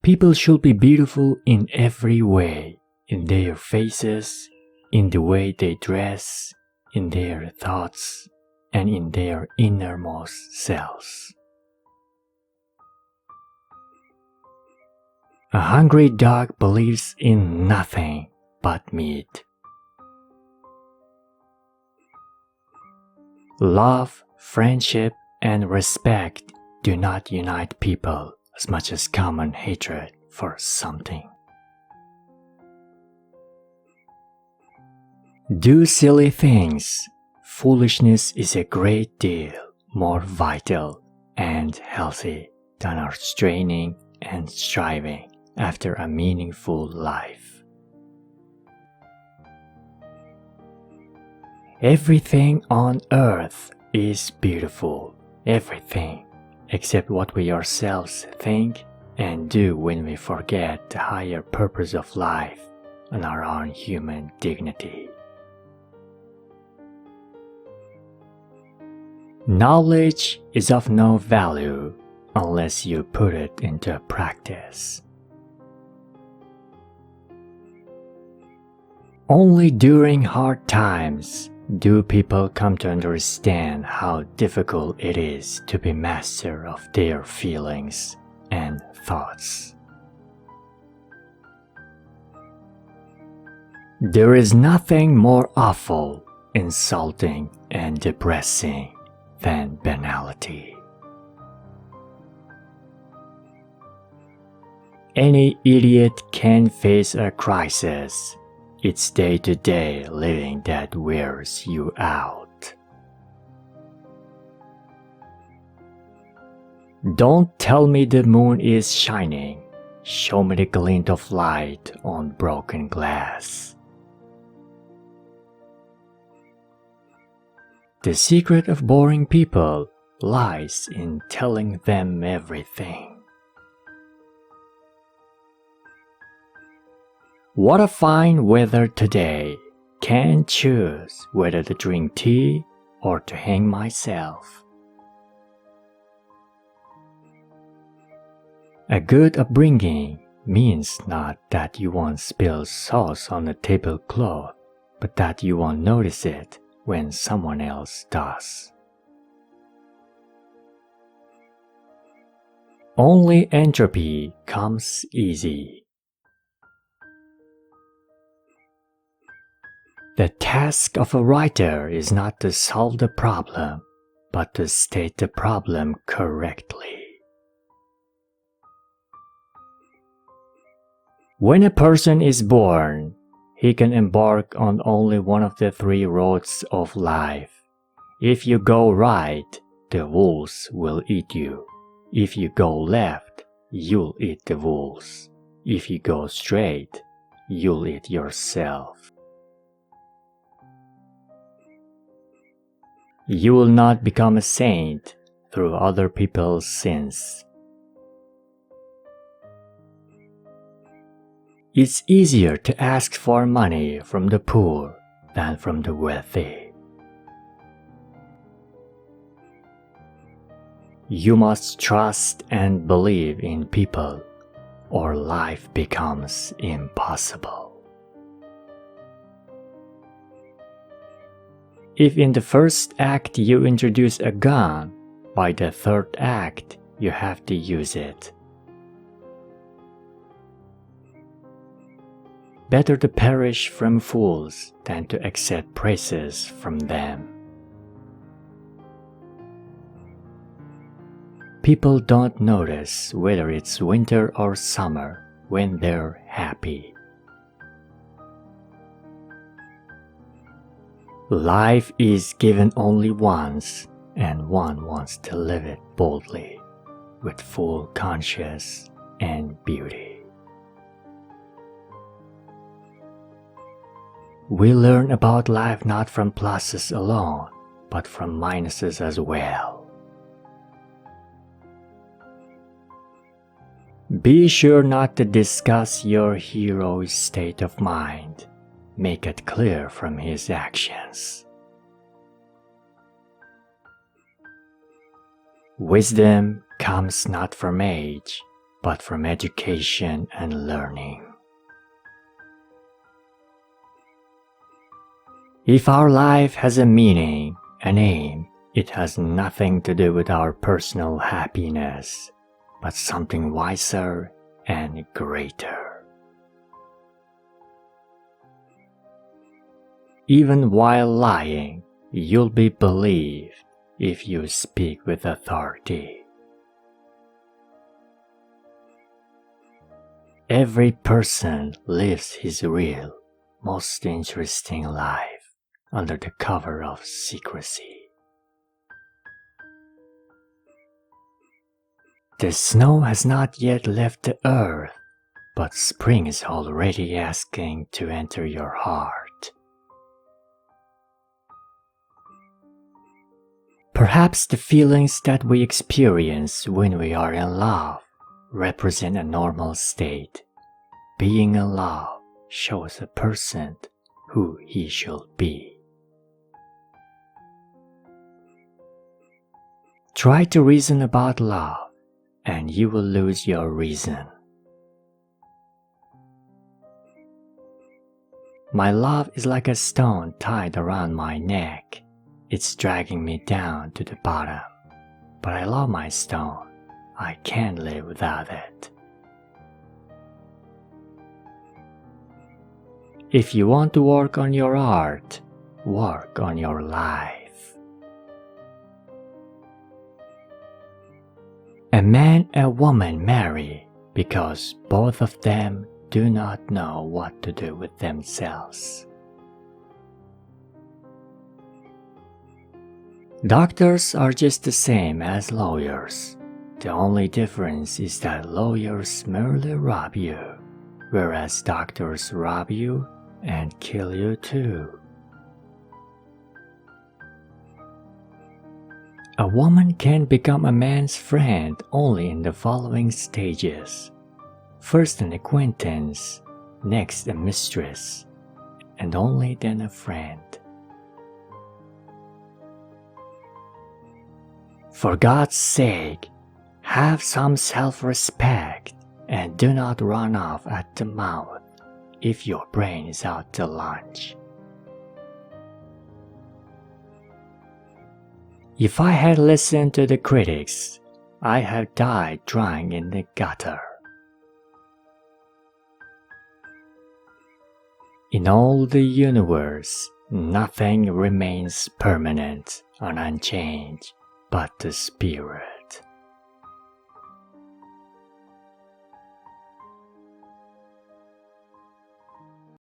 People should be beautiful in every way, in their faces, in the way they dress, in their thoughts, and in their innermost selves. A hungry dog believes in nothing but meat. Love, friendship, and respect do not unite people as much as common hatred for something. Do silly things. Foolishness is a great deal more vital and healthy than our straining and striving after a meaningful life. Everything on earth is beautiful, everything, except what we ourselves think and do when we forget the higher purpose of life and our own human dignity. Knowledge is of no value unless you put it into practice. Only during hard times do people come to understand how difficult it is to be master of their feelings and thoughts. There is nothing more awful, insulting, and depressing than banality. Any idiot can face a crisis. It's day-to-day living that wears you out. Don't tell me the moon is shining. Show me the glint of light on broken glass. The secret of boring people lies in telling them everything. What a fine weather today. Can't choose whether to drink tea or to hang myself. A good upbringing means not that you won't spill sauce on the tablecloth, but that you won't notice it when someone else does. Only entropy comes easy. The task of a writer is not to solve the problem, but to state the problem correctly. When a person is born, he can embark on only one of the three roads of life. If you go right, the wolves will eat you. If you go left, you'll eat the wolves. If you go straight, you'll eat yourself. You will not become a saint through other people's sins. It's easier to ask for money from the poor than from the wealthy. You must trust and believe in people, or life becomes impossible. If in the first act you introduce a gun, by the third act you have to use it. Better to perish from fools than to accept praises from them. People don't notice whether it's winter or summer when they're happy. Life is given only once, and one wants to live it boldly, with full conscience and beauty. We learn about life not from pluses alone, but from minuses as well. Be sure not to discuss your hero's state of mind. Make it clear from his actions. Wisdom comes not from age, but from education and learning. If our life has a meaning, an aim, it has nothing to do with our personal happiness, but something wiser and greater. Even while lying, you'll be believed if you speak with authority. Every person lives his real, most interesting life under the cover of secrecy. The snow has not yet left the earth, but spring is already asking to enter your heart. Perhaps the feelings that we experience when we are in love represent a normal state. Being in love shows a person who he should be. Try to reason about love, and you will lose your reason. My love is like a stone tied around my neck. It's dragging me down to the bottom. But I love my stone. I can't live without it. If you want to work on your art, work on your life. A man and woman marry because both of them do not know what to do with themselves. Doctors are just the same as lawyers. The only difference is that lawyers merely rob you, whereas doctors rob you and kill you too. A woman can become a man's friend only in the following stages. First an acquaintance, next a mistress, and only then a friend. For God's sake, have some self-respect and do not run off at the mouth if your brain is out to lunch. If I had listened to the critics, I had died drying in the gutter. In all the universe, nothing remains permanent and unchanged but the spirit.